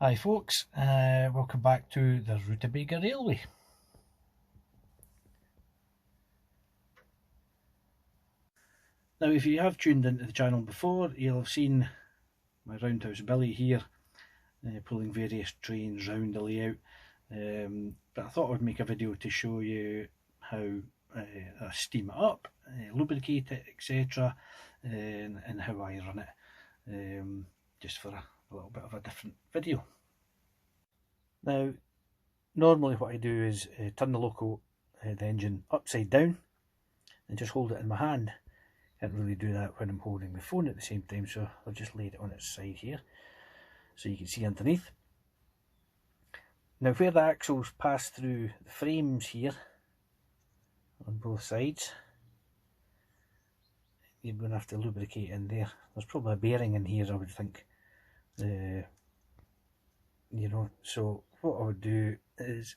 Hi folks, welcome back to the Rutabaga Railway. Now if you have tuned into the channel before, you'll have seen my Roundhouse Billy here pulling various trains round the layout, but I thought I would make a video to show you how I steam it up, lubricate it, etc, and how I run it, just for a little bit of a different video. Now normally what I do is turn the loco, the engine upside down and just hold it in my hand. Can't really do that when I'm holding the phone at the same time, so I've just laid it on its side here so you can see underneath. Now where the axles pass through the frames here on both sides, you're going to have to lubricate in there. There's probably a bearing in here, I would think. So what I would do is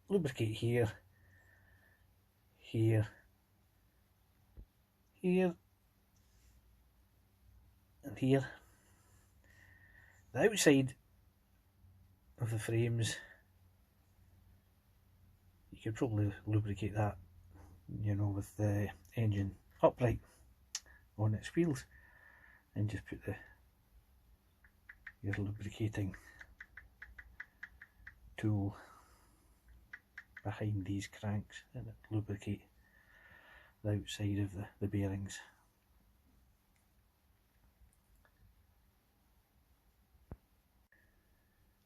lubricate here, here, here and here. The outside of the frames, you could probably lubricate that, with the engine upright on its wheels, and just put your lubricating tool behind these cranks and lubricate the outside of the bearings.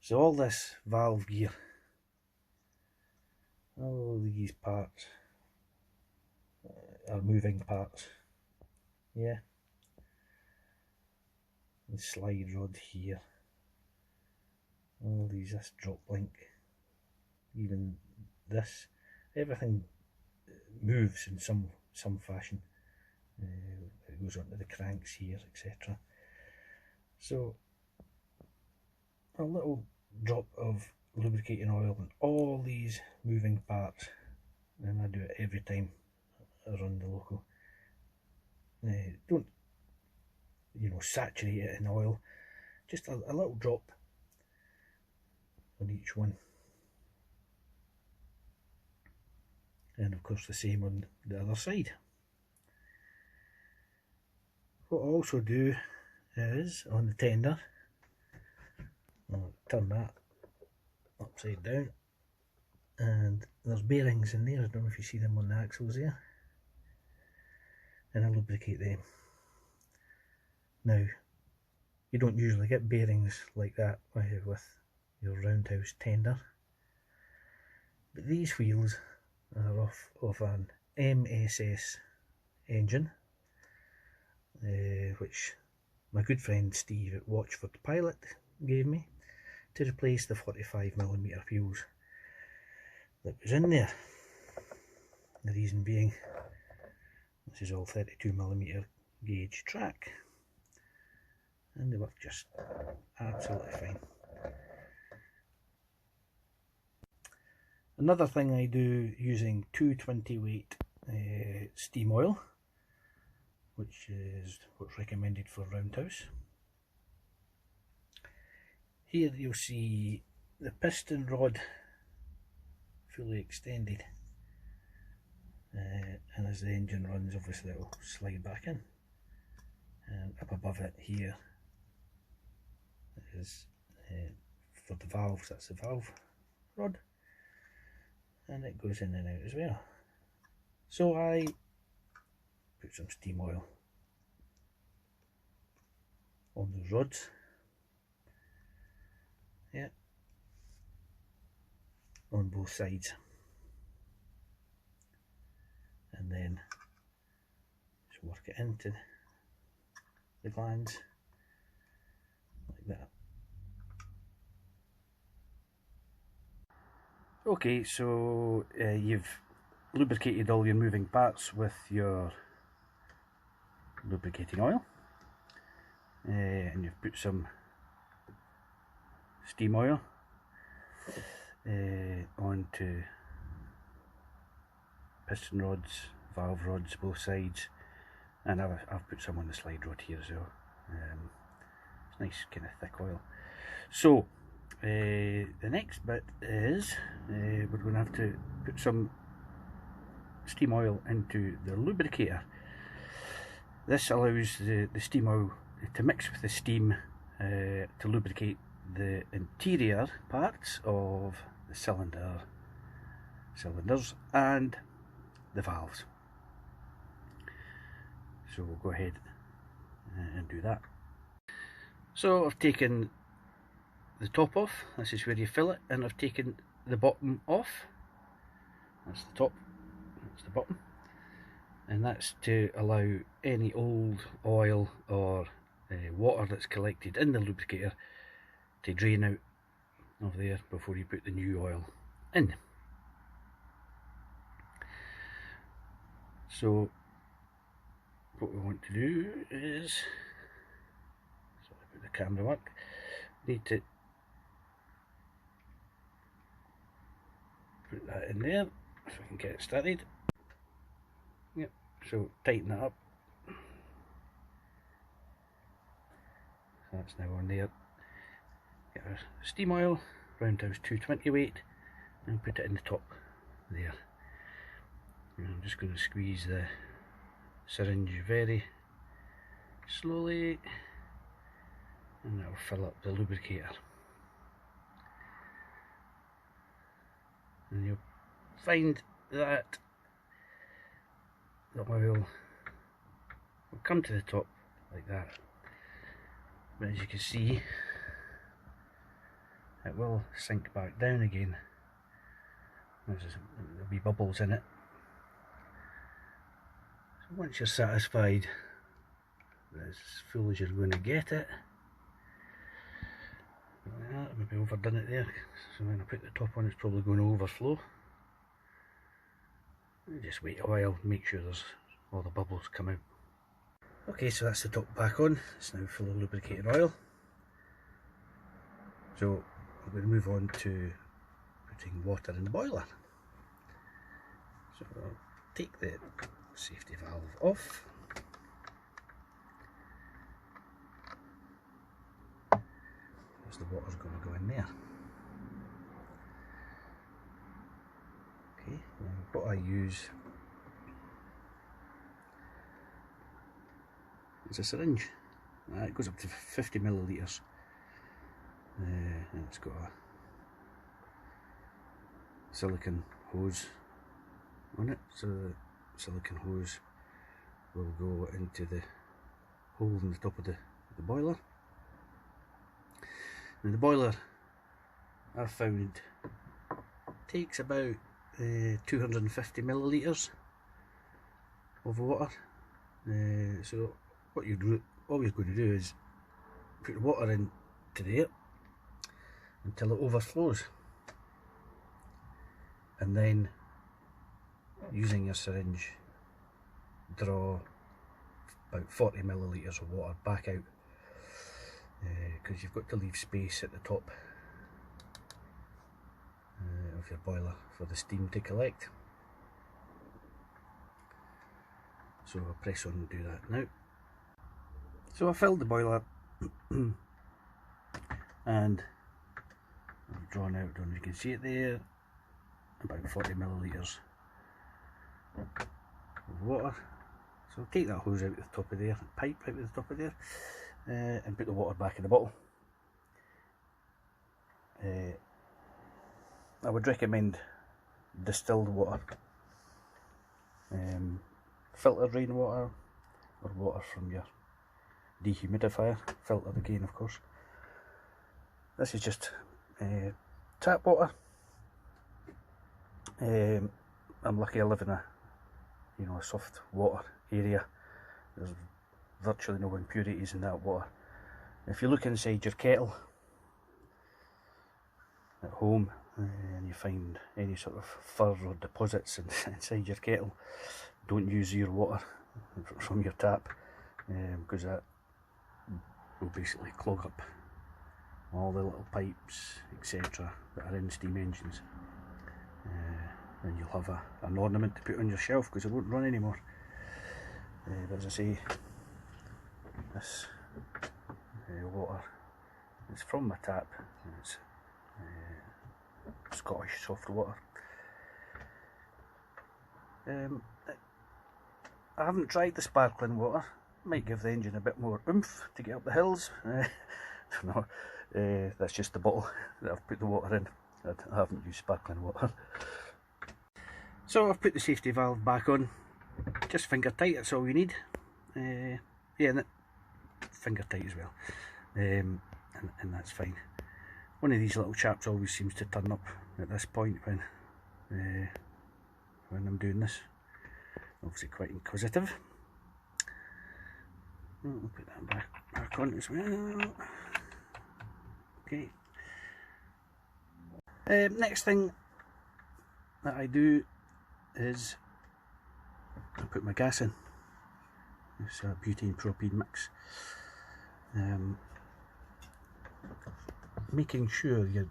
So all this valve gear, all these parts are moving parts, yeah. The slide rod here, all these, this drop link, even this, everything moves in some fashion. It goes onto the cranks here, etc. So a little drop of lubricating oil on all these moving parts, and I do it every time I run the loco. Don't saturate it in oil, just a little drop on each one, and of course the same on the other side. What I also do is on the tender, I'll turn that upside down, and there's bearings in there. I don't know if you see them on the axles there, and I lubricate them. Now you don't usually get bearings like that with your roundhouse tender, but these wheels are of an MSS engine, which my good friend Steve at Watchford Pilot gave me to replace the 45mm wheels that was in there. The reason being, this is all 32mm gauge track, and they work just absolutely fine. Another thing I do using 220 weight steam oil, which is what's recommended for roundhouse. Here you'll see the piston rod fully extended, and as the engine runs, obviously it will slide back in, and up above it here is for the valves, that's the valve rod, and it goes in and out as well. So I put some steam oil on those rods, yeah, on both sides, and then just work it into the glands like that. Okay, so you've lubricated all your moving parts with your lubricating oil, and you've put some steam oil onto piston rods, valve rods, both sides, and I've put some on the slide rod here as well. It's nice kind of thick oil. So the next bit is we're going to have to put some steam oil into the lubricator. This allows the steam oil to mix with the steam to lubricate the interior parts of the cylinders and the valves. So we'll go ahead and do that. So I've taken the top off, this is where you fill it, and I've taken the bottom off. That's the top, that's the bottom, and that's to allow any old oil or water that's collected in the lubricator to drain out of there before you put the new oil in. So what we want to do is, sorry about the camera work, need to put that in there so I can get it started. Yep, so tighten that up. So that's now on there. Get our steam oil, Roundhouse 220 weight, and put it in the top there. And I'm just going to squeeze the syringe very slowly, and that will fill up the lubricator. And you'll find that the oil will come to the top like that, but as you can see it will sink back down again. There'll be bubbles in it. So once you're satisfied that it's as full as you're going to get it, maybe overdone it there, so when I put the top on it's probably going to overflow. Just wait a while, make sure there's all the bubbles come out. Okay, so that's the top back on, it's now full of lubricating oil. So I'm going to move on to putting water in the boiler. So I'll take the safety valve off. As the water's going to go in there. Okay, now what I use is a syringe. It goes up to 50 millilitres. And it's got a silicone hose on it, so the silicone hose will go into the hole in the top of the boiler. And the boiler, I've found, takes about 250 millilitres of water. So what you're always going to do is put the water into there until it overflows, and then using your syringe draw about 40 millilitres of water back out, because you've got to leave space at the top of your boiler for the steam to collect. So I'll press on and do that now. So I filled the boiler and I've drawn out, don't know if you can see it there, about 40 millilitres of water. So I'll take that hose out at the top of there, pipe out at the top of there, and put the water back in the bottle. I would recommend distilled water, filtered rainwater, or water from your dehumidifier, filtered again of course. This is just tap water. I'm lucky I live in a soft water area. There's virtually no impurities in that water. If you look inside your kettle at home and you find any sort of fur or deposits inside your kettle, don't use your water from your tap, because that will basically clog up all the little pipes etc that are in steam engines, and you'll have an ornament to put on your shelf because it won't run anymore. But as I say, this water It's from my tap. It's Scottish soft water. I haven't tried the sparkling water. Might give the engine a bit more oomph to get up the hills. Don't know. That's just the bottle that I've put the water in. I haven't used sparkling water. So I've put the safety valve back on. Just finger tight, that's all you need. Yeah, finger tight as well. And that's fine. One of these little chaps always seems to turn up at this point when I'm doing this. Obviously quite inquisitive. I'll put that back on as well. Okay. Next thing that I do is I put my gas in. It's a butane propane mix. Making sure your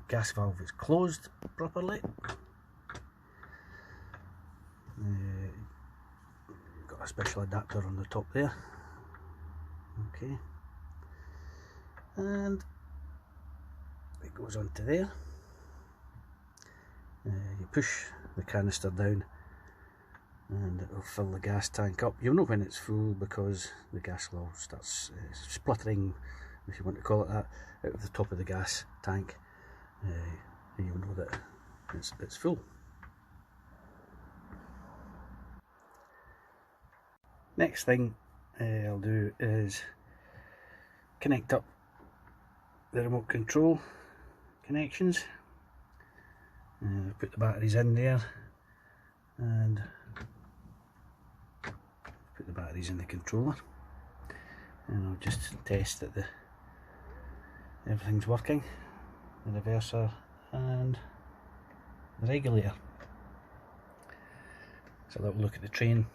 gas valve is closed properly. Got a special adapter on the top there. Okay, and it goes onto there. You push the canister down and it will fill the gas tank up. You'll know when it's full because the gas will start spluttering, if you want to call it that, out of the top of the gas tank, and you'll know that it's full. Next thing I'll do is connect up the remote control connections. Put the batteries in there and put the batteries in the controller, and I'll just test that everything's working, the reverser and the regulator. So a little look at the train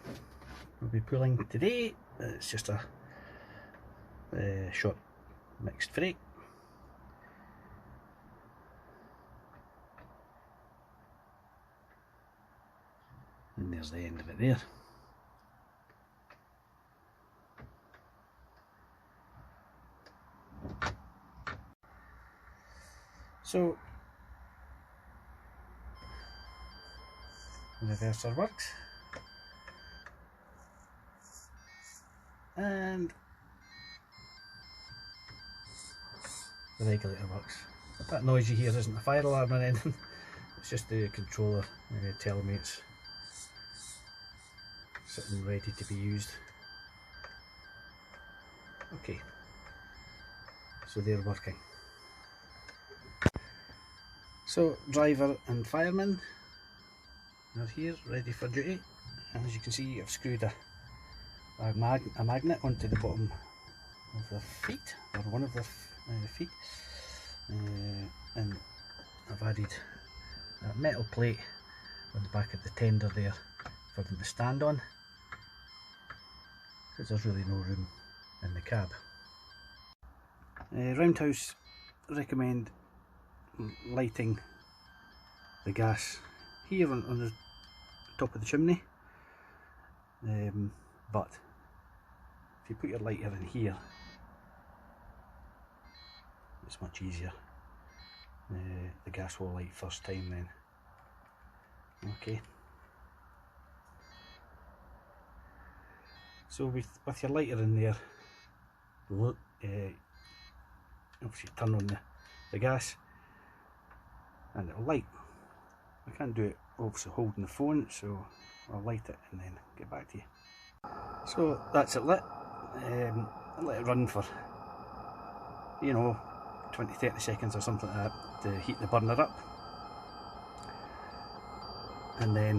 we'll be pulling today. It's just a short mixed freight. And there's the end of it there. So the reverser works, and the regulator works. That noise you hear isn't a fire alarm or anything, it's just the controller telling me it's sitting ready to be used. Okay, so they're working. So driver and fireman are here ready for duty, and as you can see I've screwed a magnet onto the bottom of the feet, or one of the feet, and I've added a metal plate on the back of the tender there for them to stand on, because there's really no room in the cab. Roundhouse recommend lighting the gas here on the top of the chimney, but if you put your lighter in here it's much easier. The gas will light first time then. Okay, so with your lighter in there, obviously turn on the gas and it'll light. I can't do it obviously holding the phone, so I'll light it and then get back to you. So that's it lit. I'll let it run for, 20-30 seconds or something like that to heat the burner up, and then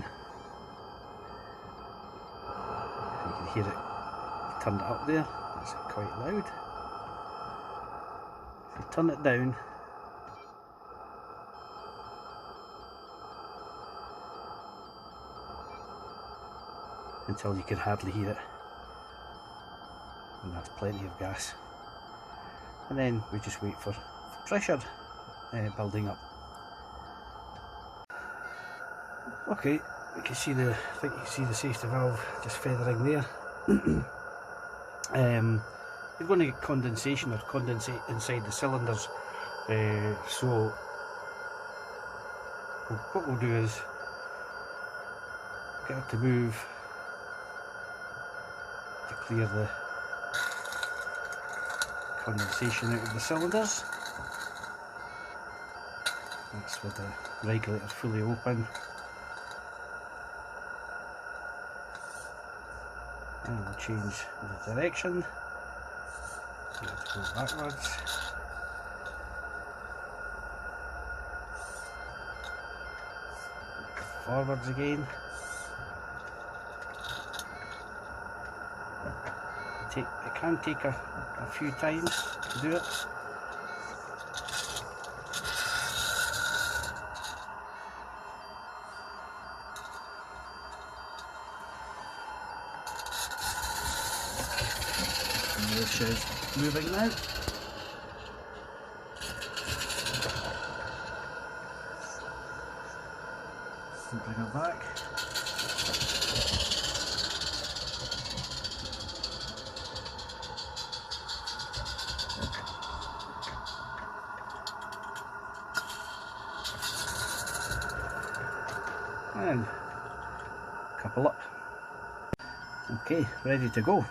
you can hear it turned it up there. It's quite loud. If you turn it down, until you can hardly hear it, and that's plenty of gas, and then we just wait for pressure building up. Okay, you can see I think you can see the safety valve just feathering there. you're going to get condensation or condensate inside the cylinders. So what we'll do is get it to move to clear the condensation out of the cylinders. That's with the regulator fully open. And we'll change the direction. Let's go backwards. Forwards again. It can take a few times to do it. This is moving now. Bring it back. And couple up. Okay, ready to go.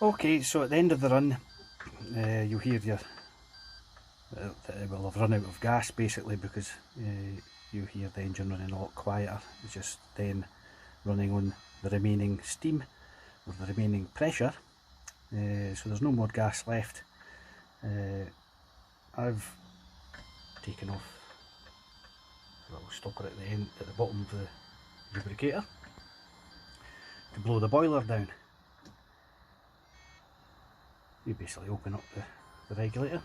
Okay, so at the end of the run, you'll hear it will have run out of gas basically, because you hear the engine running a lot quieter. It's just then running on the remaining steam or the remaining pressure, so there's no more gas left. I've taken off a little stopper at the end, at the bottom of the lubricator, to blow the boiler down. You basically open up the regulator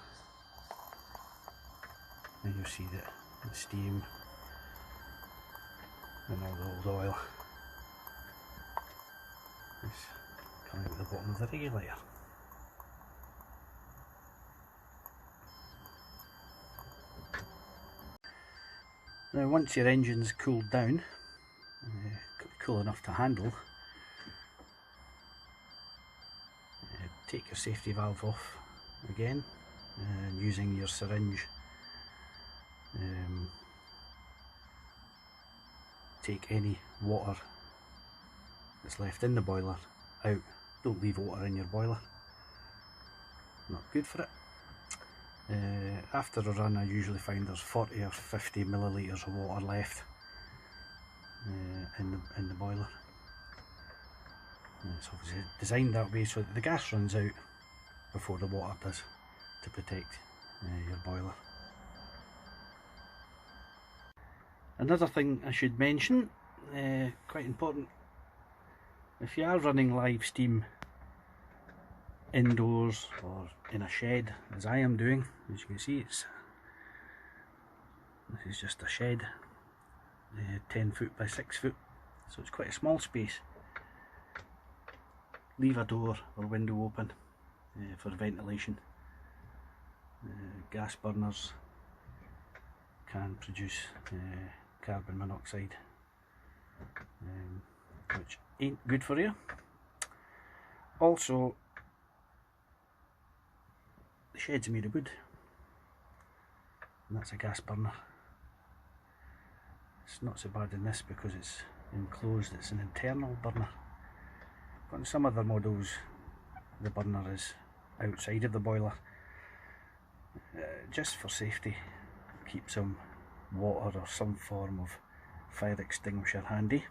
and you'll see that the steam and all the old oil is coming out the bottom of the regulator. Now once your engine's cooled down, cool enough to handle, take your safety valve off again, and using your syringe, take any water that's left in the boiler out. Don't leave water in your boiler, not good for it. After a run I usually find there's 40 or 50 millilitres of water left in the boiler. And it's obviously designed that way so that the gas runs out before the water does, to protect your boiler. Another thing I should mention, quite important, if you are running live steam indoors or in a shed, as I am doing, as you can see, this is just a shed, 10 foot by 6 foot, so it's quite a small space. Leave a door or window open for ventilation. Gas burners can produce carbon monoxide, which ain't good for you. Also, the shed's made of wood, and that's a gas burner. It's not so bad in this because it's enclosed, it's an internal burner. But in some other models the burner is outside of the boiler. Just for safety, keep some water or some form of fire extinguisher handy.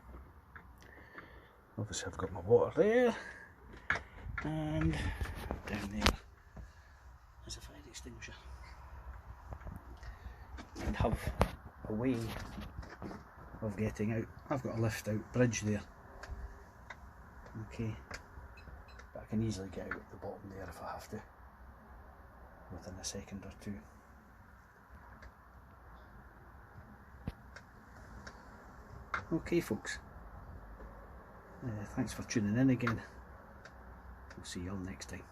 Obviously I've got my water there, and down there is a fire extinguisher. And have a way of getting out. I've got a lift out bridge there, okay, but I can easily get out at the bottom there if I have to, within a second or two. Okay folks, thanks for tuning in again. We'll see you all next time.